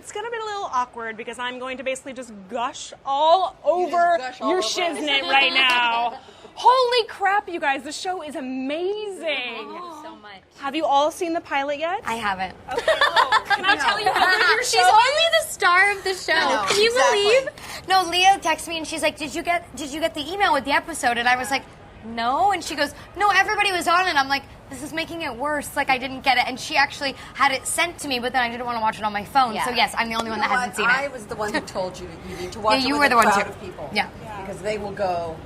it's going to be a little awkward because I'm going to basically just gush all over your shiznit right now. Holy crap, you guys, the show is amazing. So much. Have you all seen the pilot yet? I haven't. Okay. Can I tell you how good your show She's only the star of the show. know, Can you exactly. believe? No, Leah texted me and she's like, did you get the email with the episode? And I was like, no. And she goes, no, everybody was on it. I'm like, this is making it worse. Like, I didn't get it. And she actually had it sent to me, but then I didn't want to watch it on my phone. Yeah. So yes, I'm the only one that hasn't seen I it. was the one who told you need to watch Yeah, it you with were a the one crowd too. of people. Yeah. Because they will go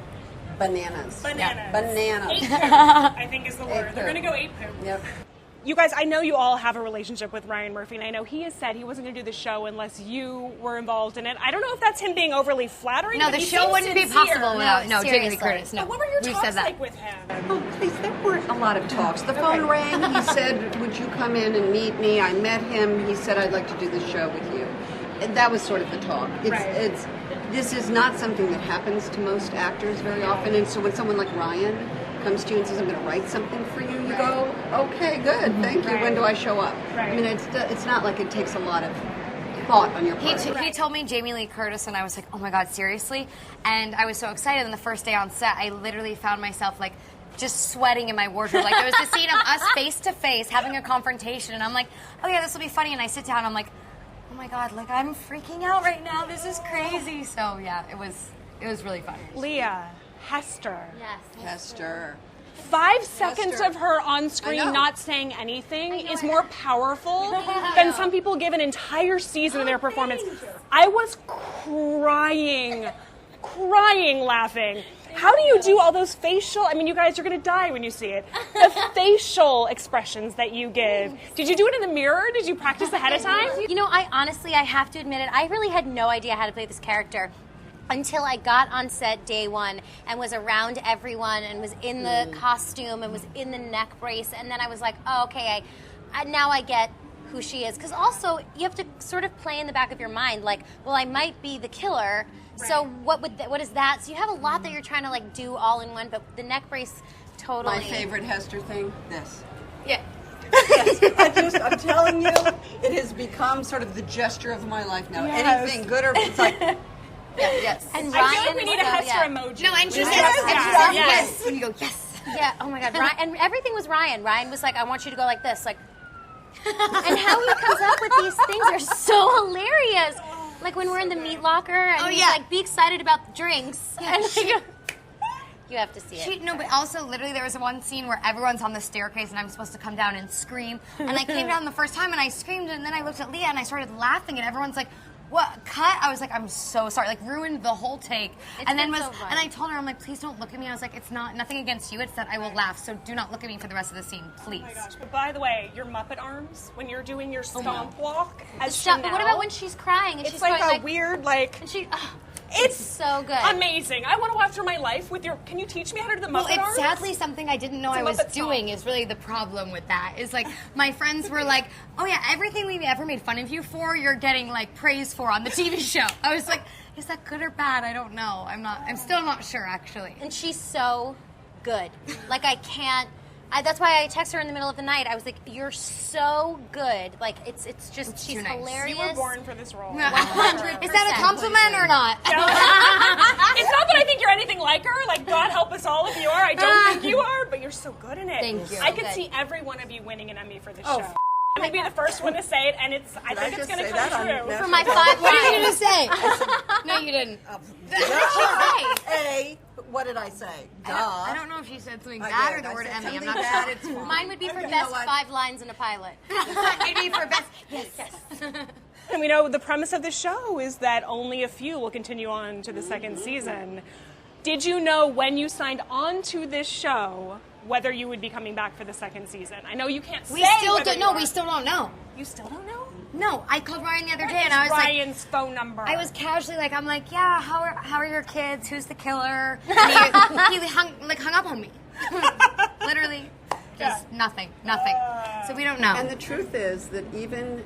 bananas. Bananas. Bananas. Ape poo, I think is the word. Ape They're poo. going to go ape poo. Yep. You guys, I know you all have a relationship with Ryan Murphy, and I know he has said he wasn't going to do the show unless you were involved in it. I don't know if that's him being overly flattering. No, but the he show seems wouldn't be sincere. possible without Jamie Lee seriously. Curtis. No, But what were your we've talks said that. like with him? Oh, please, there weren't a lot of talks. The phone rang. He said, would you come in and meet me? I met him. He said, I'd like to do the show with you. And that was sort of the talk. This is not something that happens to most actors very often. And so when someone like Ryan comes to you and says, I'm going to write something for you, you go, okay, good, thank you. When do I show up? Right. I mean, it's not like it takes a lot of thought on your part. He told me Jamie Lee Curtis, and I was like, oh my God, seriously? And I was so excited. And the first day on set, I literally found myself like just sweating in my wardrobe. Like, there was the scene of us face to face having a confrontation, and I'm like, oh yeah, this will be funny. And I sit down, and I'm like, oh my God, like I'm freaking out right now. This is crazy. So yeah, it was really fun. Leah, Hester. Yes. Hester. 5 seconds Hester. of her on screen I know. not saying anything is more powerful than some people give an entire season of their performance. I was crying laughing. How do you do all those facial, I mean, you guys are going to die when you see it, the facial expressions that you give. Did you do it in the mirror? Did you practice ahead of time? You know, I have to admit it, I really had no idea how to play this character until I got on set day one and was around everyone and was in the costume and was in the neck brace, and then I was like, oh, okay, now I get who she is. Because also, you have to sort of play in the back of your mind, like, well, I might be the killer, so what is that? So you have a lot that you're trying to like do all in one, but the neck brace totally. My favorite Hester thing, this. Yeah. I'm telling you, it has become sort of the gesture of my life now. Yes. Anything good or it's like, yes. And I Ryan, feel like we need a so, Hester yeah. emoji. No, and she said Yes. yes. And you go, yes. Yeah, oh my God, Ryan, and everything was Ryan. Ryan was like, I want you to go like this, like, and how he comes up with these things are so hilarious. Like when we're in the meat locker and he's like, be excited about the drinks. And you have to see it. No, but also literally there was one scene where everyone's on the staircase and I'm supposed to come down and scream. And I came down the first time and I screamed, and then I looked at Leah and I started laughing, and everyone's like, what, cut? I was like, I'm so sorry. Like, ruined the whole take. And then been so fun. and I told her, I'm like, please don't look at me. I was like, it's nothing against you. It's that I will laugh. So do not look at me for the rest of the scene, please. Oh my gosh. But by the way, your Muppet arms, when you're doing your stomp walk as Stop, but Chanel, what about when she's crying and it's she's like going a weird, like, and she, it's so good. amazing. I want to walk through my life with your, can you teach me how to do the Muppet Well, it's arms? sadly something I didn't know I was Muppet doing song. is really the problem with that. Is like, my friends were like, oh yeah, everything we've ever made fun of you for, you're getting like praise for on the TV show. I was like, is that good or bad? I don't know. I'm still not sure, actually. And she's so good. Like, I can't. That's why I text her in the middle of the night. I was like, "You're so good. Like, it's just she's too nice. hilarious." You were born for this role. 100%. Is that a compliment or not? It's not that I think you're anything like her. Like, God help us all if you are. I don't think you are, but you're so good in it. Thank you. I could Good. see every one of you winning an Emmy for this Oh, show. I'm going to be the first one to say it, and I think it's just going to say come that on true. national For my 5 What are you lines. gonna say? No, you didn't. A, what did I say? Duh. I don't know if she said something I bad did. or the I word said Emmy. I'm something not bad, sure. it's fine. Mine would be for Okay, best you know what? 5 lines in a pilot. Maybe for best. Yes. And we know the premise of the show is that only a few will continue on to the second season. Did you know when you signed on to this show whether you would be coming back for the second season? I know you can't say We still whether don't. you No, are. we still don't know. You still don't know? No, I called Ryan the other day What and is I was like, Ryan's phone number. I was casually like, I'm like, yeah, how are your kids? Who's the killer? And he hung up on me. Literally, just nothing. So we don't know. And the truth is that even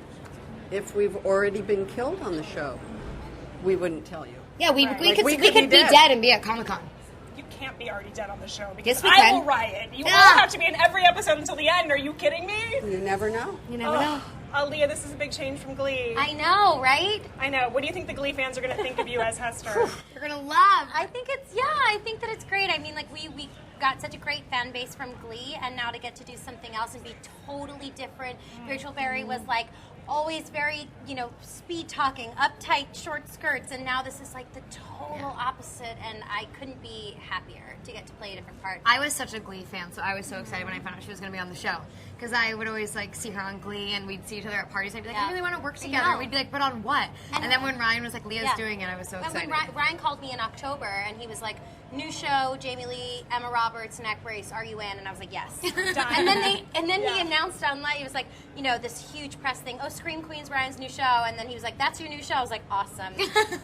if we've already been killed on the show, we wouldn't tell you. Yeah, we Like, could we be could be dead. dead and be at Comic-Con. You can't be already dead on the show because Yes, we I can. will riot. You all Yeah. have to be in every episode until the end. Are you kidding me? You never know. You never know. Aaliyah, this is a big change from Glee. I know, right? I know. What do you think the Glee fans are going to think of you as Hester? You're gonna love. I think that it's great. I mean, like we got such a great fan base from Glee, and now to get to do something else and be totally different. Rachel Berry was like always very, speed talking, uptight, short skirts, and now this is like the total opposite, and I couldn't be happier to get to play a different part. I was such a Glee fan, so I was so excited when I found out she was going to be on the show. Because I would always like see her on Glee, and we'd see each other at parties. I'd be like, I really want to work together. know. We'd be like, but on what? And then when Ryan was like, Leah's Yeah. doing it, I was so And excited. when Ryan called me in October, and he was like, "New show, Jamie Lee, Emma Roberts, Neck Brace, are you in?" And I was like, "Yes." and then he announced online, he was like, this huge press thing. Oh, Scream Queens, Ryan's new show. And then he was like, "That's your new show." I was like, "Awesome,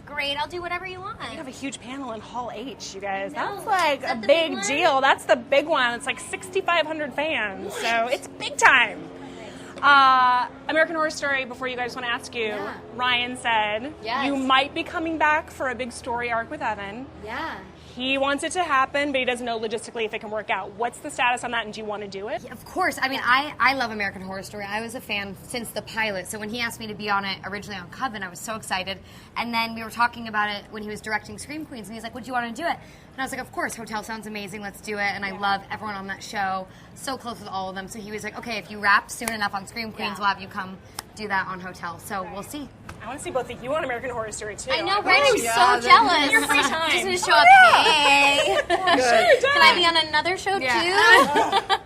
great. I'll do whatever you want." You have a huge panel in Hall H, you guys. I know. That's like Is that a the big big one? deal. That's the big one. It's like 6,500 fans, so it's big time. American Horror Story, before you guys want to ask you, Ryan said Yes. you might be coming back for a big story arc with Evan. Yeah. He wants it to happen, but he doesn't know logistically if it can work out. What's the status on that, and do you want to do it? Of course. I mean, I love American Horror Story. I was a fan since the pilot. So when he asked me to be on it originally on Coven, I was so excited. And then we were talking about it when he was directing Scream Queens, and he's like, would you want to do it? And I was like, of course. Hotel sounds amazing. Let's do it. And I love everyone on that show. So close with all of them. So he was like, okay, if you wrap soon enough on Scream Queens, we'll have you come do that on Hotel. So we'll see. I want to see both of you on American Horror Story, too. I know, right? I'm yeah, so jealous. Your free time. Just gonna show up. Hey, Sure, can I be on another show too?